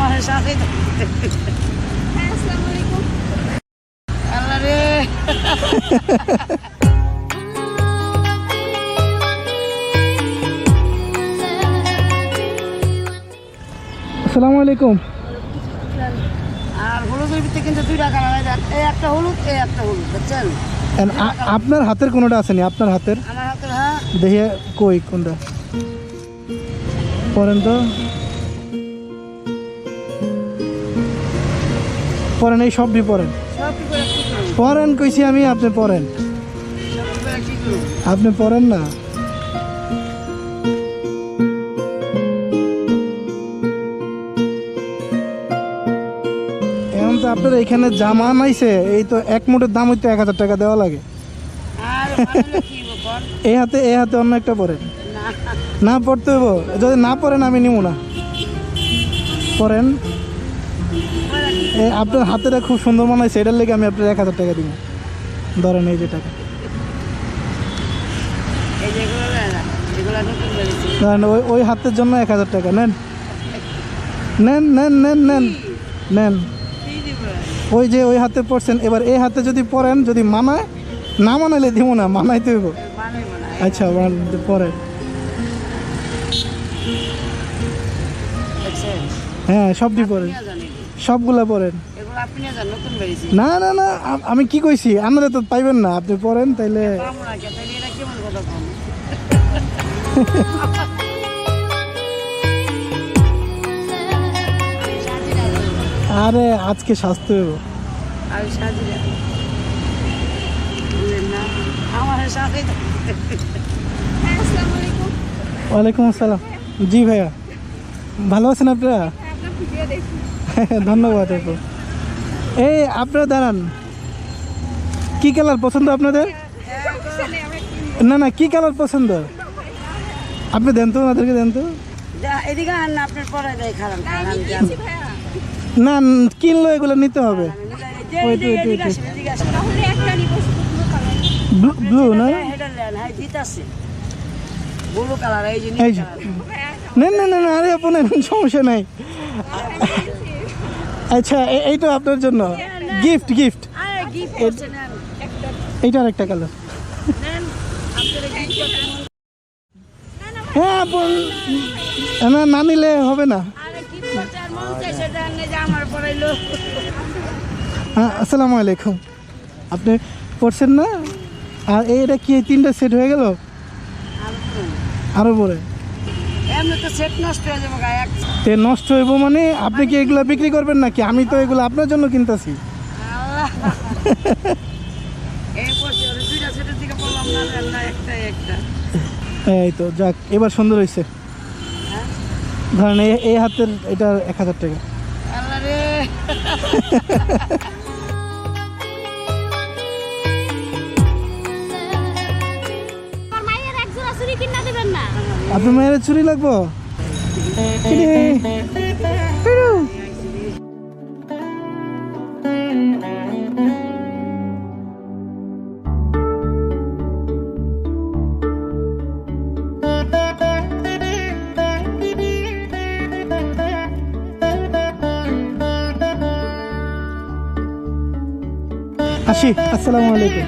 আমার সাথে আসসালামু আলাইকুম। আল্লাহ রে আসসালামু আলাইকুম। আর হলুদের ভিতরে কিন্তু দুইটা কালার হয়, এই একটা হলুদ এই একটা হলুদ, বুঝছেন? আপনার হাতের কোনোটা আসেনি? আপনার হাতের আমার হাতে হ্যাঁ দেখি কই কোনটা পরেন তো, পরেন এই সবই পরেন, সব কি করে কি করুন, পরেন কইছি আমি, আপনি পরেন, সব কি করে কি করুন? আপনি পরেন না। এখন তো আপনার এখানে জামা নাইছে, এই তো এক মুঠের দাম হইতে 1000 টাকা দেওয়া লাগে। আর ভাবলে কি বল এই হাতে অন্য একটা পরেন, না না পড়তে হইব, যদি না পরেন আমি নিব না, পরেন। আপনার হাতেটা খুব সুন্দর মানাইছে, এটার লেগে আমি আপনার 1000 টাকা দিব, ধরেন এই যে টাকা। এই যেগুলো না এগুলো নতুন বেরিয়েছে ধরেন ওই হাতের জন্য 1000 টাকা নেন, নেন নেন নেন নেন নেন। কি দিব ওই যে ওই হাতে পড়ছেন, এবার এই হাতে যদি পরেন, যদি মানায়, না মানাইলে দিব না, মানাইতে হইব। বানাইব না আচ্ছা পরে, দেখছেন হ্যাঁ সবটি পরেন, আপনিও জানেন সবগুলা পরেন। এগুলো আপনিও জানেন নতুন বেরিয়েছে না না না, আমি কি কইছি, আপনারা তো পাইবেন না, আপনি পড়েন তাইলে। আমরা কে তাহলে এটা কেমন কথা কম আরে আজকে স্বাস্থ্য হইব। আমি সাজিয়ে বুঝলেন না আমার সাথে আসসালামু আলাইকুম। ওয়ালাইকুম আসসালাম। জি ভাইয়া, ভালো আছেন আপনারা? আপনার ভিডিও দেখি। ধন্যবাদ আপু। এই আপনারা দাঁড়ান, কি কালার পছন্দ আপনাদের? সমস্যা নেই, আমরা কিনবো। না না, কি কালার পছন্দ আপনি দেন তো, ওনাদেরকে দেন তো। এদিকে আন না আপনার পরে দেয় খারাপ আমি আমি কিনছি ভাইয়া। না কিনলো এগুলো নিতে হবে। ওই তো, ওই তো, ওই তো। তাহলে একটা নিবো শুধু কালার। ব্লু না, ব্লু কালার এই যে এই যে ভাইয়া নেন নেন নেন, আরে আপু নেন, সমস্যা নাই। আচ্ছা এইটা আপনার জন্য গিফট, গিফট। আরে গিফট করছেন একটা এইটা আরেকটা কালার। নেন আপনারা গিফট করছেন হ্যাঁ আপু, না না নিলে হবে না। আরে গিফট করছেন মন চাইছে দেন না যে আমার পড়াইলো হ্যাঁ আসসালামু আলাইকুম। আপনি পড়ছেন না? আর এইটা কি, এই 3টা সেট হয়ে গেল? আরো পরে এমনি তো সেট নষ্ট হয়ে যাবে গায়ে এক তে নষ্ট হইব মানে, আপনি কি এগুলা বিক্রি করবেন নাকি? আমি তো এগুলো আপনার জন্য কিনতেছি। আল্লাহ এই পড়ছে ওরে দুইটা সেটের দিকে বললাম না দেন না একটা এই তো যাক, এবার সুন্দর হয়েছে। হ্যাঁ ধরেন এই হাতের এটা 1000 টাকা। আল্লাহ রে আমার মায়ের এক জোড়া চুড়ি কিনা দিবেন না? আপনার মায়ের চুরি লাগবো? আসি, আসসালামু আলাইকুম।